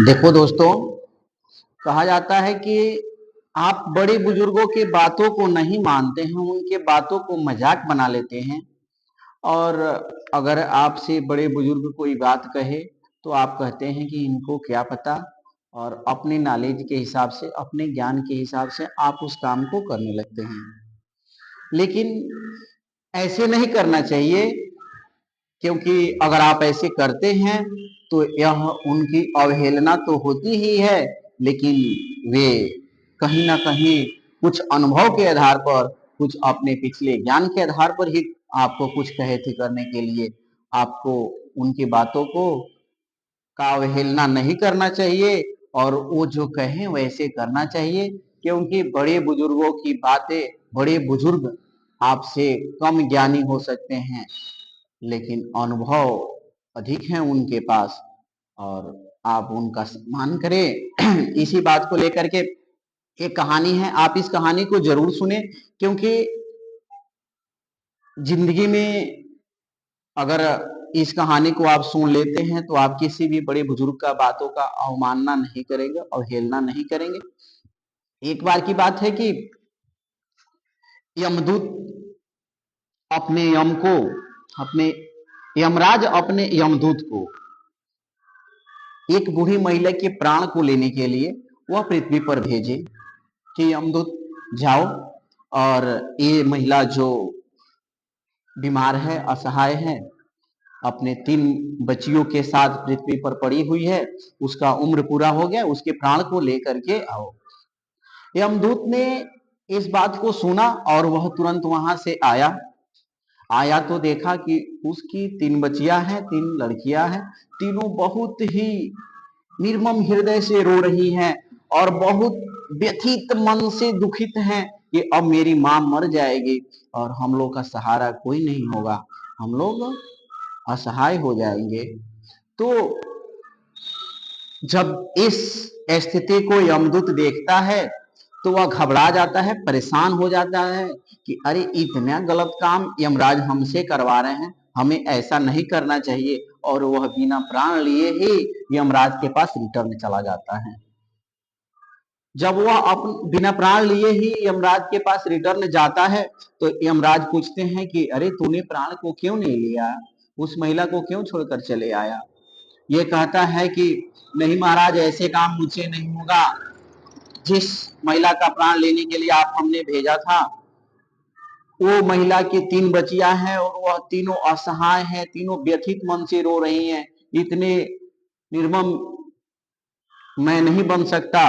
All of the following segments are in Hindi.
देखो दोस्तों, कहा जाता है कि आप बड़े बुजुर्गों की बातों को नहीं मानते हैं, उनके बातों को मजाक बना लेते हैं। और अगर आपसे बड़े बुजुर्ग कोई बात कहे तो आप कहते हैं कि इनको क्या पता, और अपने नॉलेज के हिसाब से, अपने ज्ञान के हिसाब से आप उस काम को करने लगते हैं। लेकिन ऐसे नहीं करना चाहिए, क्योंकि अगर आप ऐसे करते हैं तो यह उनकी अवहेलना तो होती ही है, लेकिन वे कहीं ना कहीं कुछ अनुभव के आधार पर, कुछ अपने पिछले ज्ञान के आधार पर ही आपको कुछ कहे थे करने के लिए। आपको उनकी बातों को का अवहेलना नहीं करना चाहिए, और वो जो कहें वैसे करना चाहिए, क्योंकि बड़े बुजुर्गों की बातें, बड़े बुजुर्ग आपसे कम ज्ञानी हो सकते हैं, लेकिन अनुभव अधिक है उनके पास, और आप उनका सम्मान करें। इसी बात को लेकर के एक कहानी है, आप इस कहानी को जरूर सुने, क्योंकि जिंदगी में अगर इस कहानी को आप सुन लेते हैं तो आप किसी भी बड़े बुजुर्ग का बातों का अवमानना नहीं करेंगे, अवहेलना नहीं करेंगे। एक बार की बात है कि यमदूत अपने यम को, अपने यमराज अपने यमदूत को एक बूढ़ी महिला के प्राण को लेने के लिए वह पृथ्वी पर भेजे कि यमदूत जाओ, और ये महिला जो बीमार है, असहाय है, अपने 3 बच्चियों के साथ पृथ्वी पर पड़ी हुई है, उसका उम्र पूरा हो गया, उसके प्राण को लेकर के आओ। यमदूत ने इस बात को सुना और वह तुरंत वहां से आया। आया तो देखा कि उसकी 3 बच्चियां हैं, 3 लड़कियां हैं, तीनों बहुत ही निर्मम हृदय से रो रही हैं और बहुत व्यथित मन से दुखित हैं कि अब मेरी मां मर जाएगी और हम लोग का सहारा कोई नहीं होगा, हम लोग असहाय हो जाएंगे। तो जब इस स्थिति को यमदूत देखता है तो वह घबरा जाता है, परेशान हो जाता है कि अरे इतना गलत काम यमराज हमसे करवा रहे हैं, हमें ऐसा नहीं करना चाहिए। और वह बिना प्राण लिए ही यमराज के पास रिटर्न चला जाता है। जब वह बिना प्राण लिए ही यमराज के पास रिटर्न जाता है तो यमराज पूछते हैं कि अरे तूने प्राण को क्यों नहीं लिया, उस महिला को क्यों छोड़कर चले आया। ये कहता है कि नहीं महाराज, ऐसे काम मुझसे नहीं होगा। जिस महिला का प्राण लेने के लिए आप हमने भेजा था, वो महिला की 3 बच्चियां हैं और वह तीनों असहाय हैं, तीनों व्यथित मन से रो रही हैं। इतने निर्मम मैं नहीं बन सकता,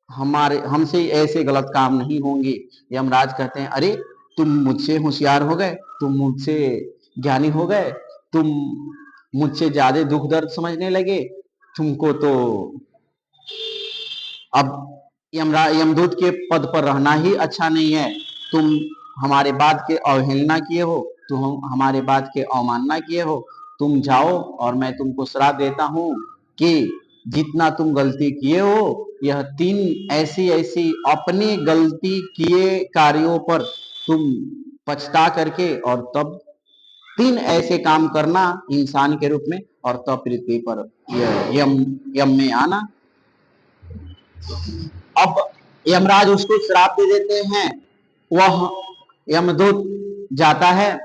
हमारे हमसे ऐसे गलत काम नहीं होंगे। यमराज कहते हैं अरे तुम मुझसे होशियार हो गए, तुम मुझसे ज्ञानी हो गए, तुम मुझसे ज्यादा दुख दर्द समझने लगे, तुमको तो अब यमदूत के पद पर रहना ही अच्छा नहीं है। तुम हमारे बात के अवहेलना किए हो, तुम हमारे बात के अवमानना किए हो, तुम जाओ और मैं तुमको श्राप देता हूं कि जितना तुम गलती किए हो, यह 3 ऐसी ऐसी अपनी गलती किए कार्यों पर तुम पछता करके और तब 3 ऐसे काम करना इंसान के रूप में, और तब पृथ्वी पर यम यम में आना। अब यमराज उसको श्राप दे देते हैं। वह यमदूत जाता है,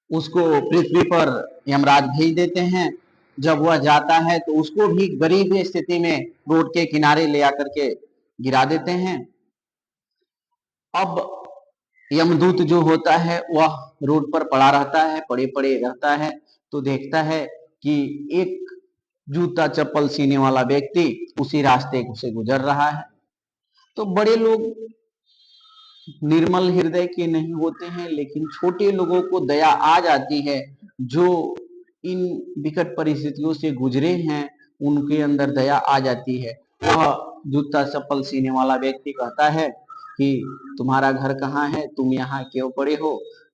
उसको पृथ्वी पर यमराज भेज देते हैं। जब वह जाता है तो उसको भी गरीब स्थिति में रोड के किनारे ले आकर के गिरा देते हैं। अब यमदूत जो होता है वह रोड पर पड़ा रहता है, पड़े पड़े रहता है, तो देखता है कि एक जूता चप्पल सीने वाला व्यक्ति उसी रास्ते से गुजर रहा है। तो बड़े लोग निर्मल हृदय के नहीं होते हैं, लेकिन छोटे लोगों को दया आ जाती है। जो इन विकट परिस्थितियों से गुजरे हैं उनके अंदर दया आ जाती है। वह जूता चप्पल सीने वाला व्यक्ति कहता है कि तुम्हारा घर कहाँ है, तुम यहाँ क्यों पड़े हो,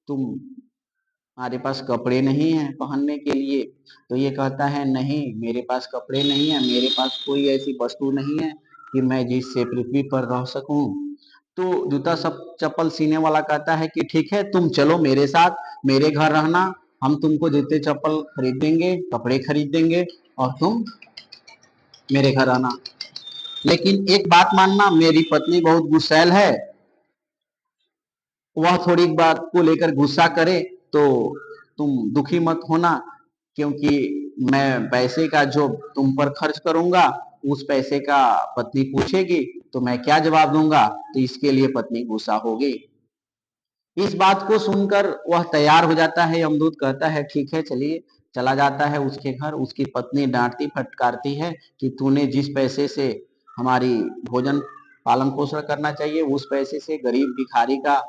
तुम्हारे पास कपड़े नहीं है पहनने के लिए। तो ये कहता है नहीं, मेरे पास कपड़े नहीं है, मेरे पास कोई ऐसी वस्तु नहीं है कि मैं जिससे पृथ्वी पर रह सकूं। तो जूता सब चप्पल सीने वाला कहता है कि ठीक है, तुम चलो मेरे साथ, मेरे घर रहना, हम तुमको जूते चप्पल खरीद देंगे, कपड़े खरीद देंगे, और तुम मेरे घर आना। लेकिन एक बात मानना, मेरी पत्नी बहुत गुस्सैल है, वह थोड़ी बात को लेकर गुस्सा करे तो तुम दुखी मत होना, क्योंकि मैं पैसे का जो तुम पर खर्च करूंगा, उस पैसे का पत्नी पूछेगी तो मैं क्या जवाब दूंगा, तो इसके लिए पत्नी गुस्सा होगी। इस बात को सुनकर वह तैयार हो जाता है। यमदूत कहता है ठीक है चलिए। चला जाता है उसके घर। उसकी पत्नी डांटती फटकारती है कि तूने जिस पैसे से हमारी भोजन पालन पोषण करना चाहिए, उस पैसे से गरीब भिखारी का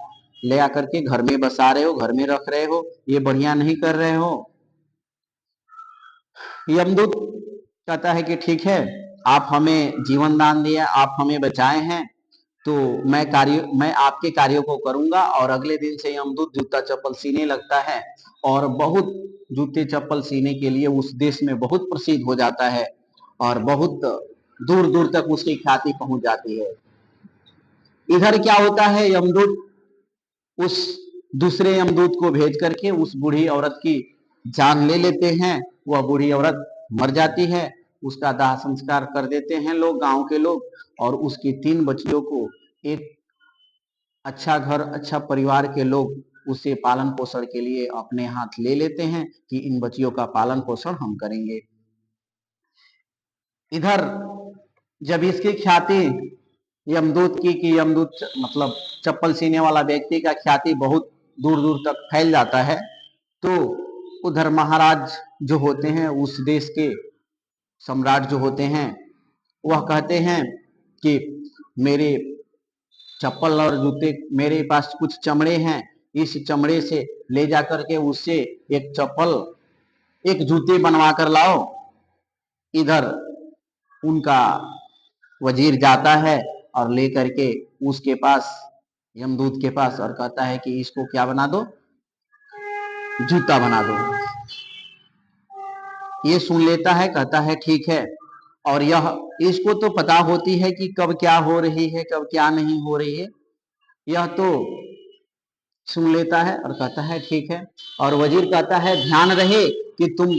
ले आकर के घर में बसा रहे हो, घर में रख रहे हो, ये बढ़िया नहीं कर रहे हो। यमदूत कहता है कि ठीक है, आप हमें जीवन दान दिया, आप हमें बचाए हैं, तो मैं आपके कार्यों को करूंगा। और अगले दिन से यमदूत जूता चप्पल सीने लगता है और बहुत जूते चप्पल सीने के लिए उस देश में बहुत प्रसिद्ध हो जाता है और बहुत दूर दूर तक उसकी ख्याति पहुंच जाती है। इधर क्या होता है, यमदूत उस दूसरे यमदूत को भेज करके उस बूढ़ी औरत की जान ले लेते हैं। वह बूढ़ी औरत मर जाती है, उसका दाह संस्कार कर देते हैं लोग, गांव के लोग। और उसकी 3 बच्चियों को एक अच्छा घर, अच्छा परिवार के लोग उसे पालन पोषण के लिए अपने हाथ ले लेते हैं कि इन बच्चियों का पालन पोषण हम करेंगे। इधर जब इसकी ख्याति यमदूत की यमदूत मतलब चप्पल सीने वाला व्यक्ति का ख्याति बहुत दूर दूर तक फैल जाता है, तो उधर महाराज जो होते हैं, उस देश के सम्राट जो होते हैं, वह कहते हैं कि मेरे चप्पल और जूते, मेरे पास कुछ चमड़े हैं, इस चमड़े से ले जाकर के उससे एक चप्पल एक जूते बनवा कर लाओ। इधर उनका वजीर जाता है और लेकर के उसके पास, यमदूत के पास, और कहता है कि इसको क्या बना दो, जूता बना दो। ये सुन लेता है, कहता है ठीक है। और यह इसको तो पता होती है कि कब क्या हो रही है, कब क्या नहीं हो रही है, यह तो सुन लेता है और कहता है ठीक है। और वजीर कहता है ध्यान रहे कि तुम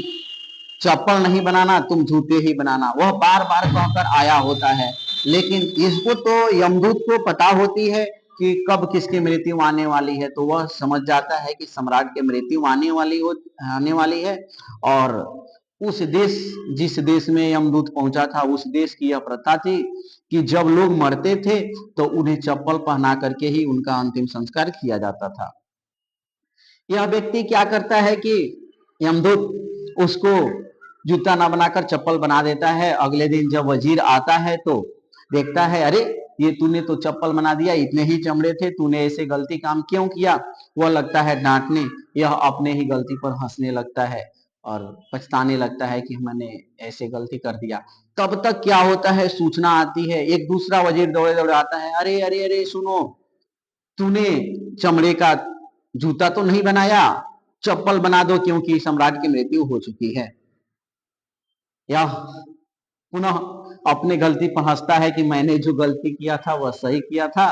चप्पल नहीं बनाना, तुम जूते ही बनाना। वह बार बार कहकर आया होता है, लेकिन इसको तो यमदूत को पता होती है कि कब किसकी मृत्यु आने वाली है, तो वह समझ जाता है कि सम्राट की मृत्यु आने वाली है। और उस देश, जिस देश में यमदूत पहुंचा था, उस देश की यह प्रथा थी कि जब लोग मरते थे तो उन्हें चप्पल पहना करके ही उनका अंतिम संस्कार किया जाता था। यह व्यक्ति क्या करता है कि यमदूत उसको जूता ना बनाकर चप्पल बना देता है। अगले दिन जब वजीर आता है तो देखता है, अरे ये तूने तो चप्पल बना दिया, इतने ही चमड़े थे, तूने ऐसे गलती काम क्यों किया। वह लगता है डांटने, यह अपने ही गलती पर हंसने लगता है और पछताने लगता है कि मैंने ऐसे गलती कर दिया। तब तक क्या होता है, सूचना आती है, एक दूसरा वजीर दौड़े दौड़े आता है, अरे अरे अरे सुनो, तूने चमड़े का जूता तो नहीं बनाया, चप्पल बना दो क्योंकि सम्राट की मृत्यु हो चुकी है। या पुनः अपने गलती पर हंसता है कि मैंने जो गलती किया था वह सही किया था।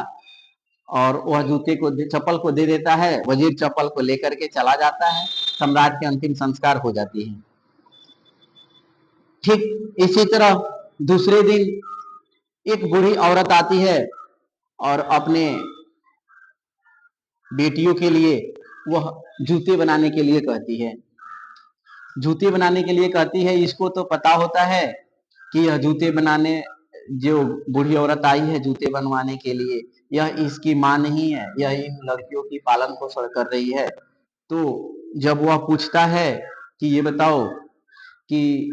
और वह जूते को, चप्पल को दे देता है। वजीर चप्पल को लेकर के चला जाता है, सम्राट के अंतिम संस्कार हो जाती है। ठीक इसी तरह दूसरे दिन एक बूढ़ी औरत आती है और अपने बेटियों के लिए वह जूते बनाने के लिए कहती है। जूते बनाने के लिए कहती है, इसको तो पता होता है कि यह जूते बनाने, जो बूढ़ी औरत आई है जूते बनवाने के लिए, यह इसकी माँ नहीं है, यह इन लड़कियों की पालन पोषण कर रही है। तो जब वह पूछता है कि ये बताओ कि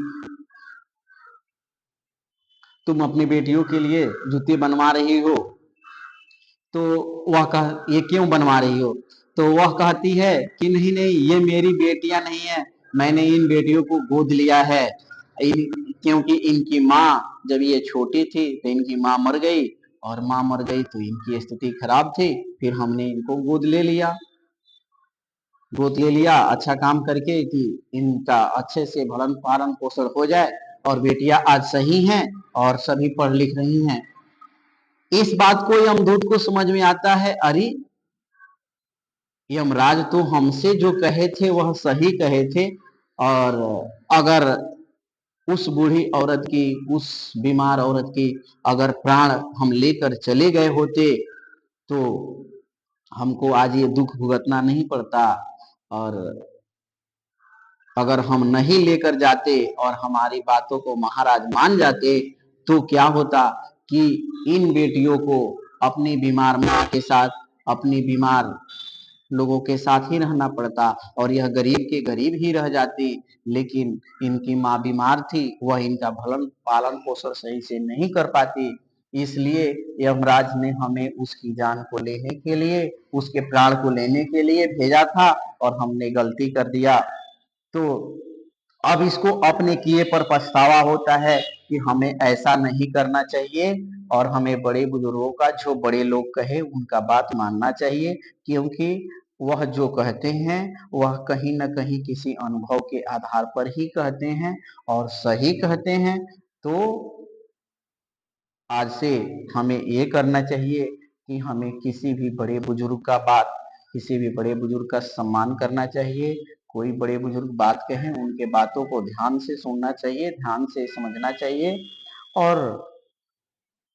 तुम अपनी बेटियों के लिए जूते बनवा रही हो, तो वह ये क्यों बनवा रही हो, तो वह कहती है कि नहीं नहीं, ये मेरी बेटियां नहीं है, मैंने इन बेटियों को गोद लिया है। क्योंकि इनकी माँ जब ये छोटी थी तो इनकी माँ मर गई, और माँ मर गई तो इनकी स्थिति खराब थी, फिर हमने इनको गोद ले लिया अच्छा काम करके कि इनका अच्छे से भरण पालन पोषण हो जाए। और बेटियां आज सही हैं और सभी पढ़ लिख रही हैं। इस बात को यमदूत को समझ में आता है, अरे यमराज तो हमसे जो कहे थे वह सही कहे थे, और अगर उस बूढ़ी औरत की, उस बीमार औरत की अगर प्राण हम लेकर चले गए होते तो हमको आज ये दुख भुगतना नहीं पड़ता। और अगर हम नहीं लेकर जाते और हमारी बातों को महाराज मान जाते तो क्या होता कि इन बेटियों को अपनी बीमार माँ के साथ, अपनी बीमार लोगों के साथ ही रहना पड़ता और यह गरीब के गरीब ही रह जाती। लेकिन इनकी माँ बीमार थी, वह इनका भलन पालन पोषण सही से नहीं कर पाती, इसलिए यमराज ने हमें उसकी जान को लेने के लिए, उसके प्राण को लेने के लिए भेजा था और हमने गलती कर दिया। तो अब इसको अपने किए पर पछतावा होता है कि हमें ऐसा नहीं करना चाहिए और हमें बड़े बुजुर्गों का, जो बड़े लोग कहे उनका बात मानना चाहिए, क्योंकि वह जो कहते हैं वह कहीं न कहीं किसी अनुभव के आधार पर ही कहते हैं और सही कहते हैं। तो आज से हमें ये करना चाहिए कि हमें किसी भी बड़े बुजुर्ग का बात, किसी भी बड़े बुजुर्ग का सम्मान करना चाहिए। कोई बड़े बुजुर्ग बात कहें, उनके बातों को ध्यान से सुनना चाहिए, ध्यान से समझना चाहिए और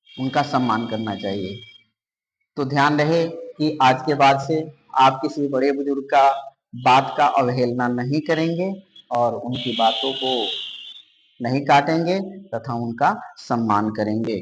उनका सम्मान करना चाहिए। तो ध्यान रहे कि आज के बाद से आप किसी बड़े बुजुर्ग का बात का अवहेलना नहीं करेंगे और उनकी बातों को नहीं काटेंगे तथा उनका सम्मान करेंगे।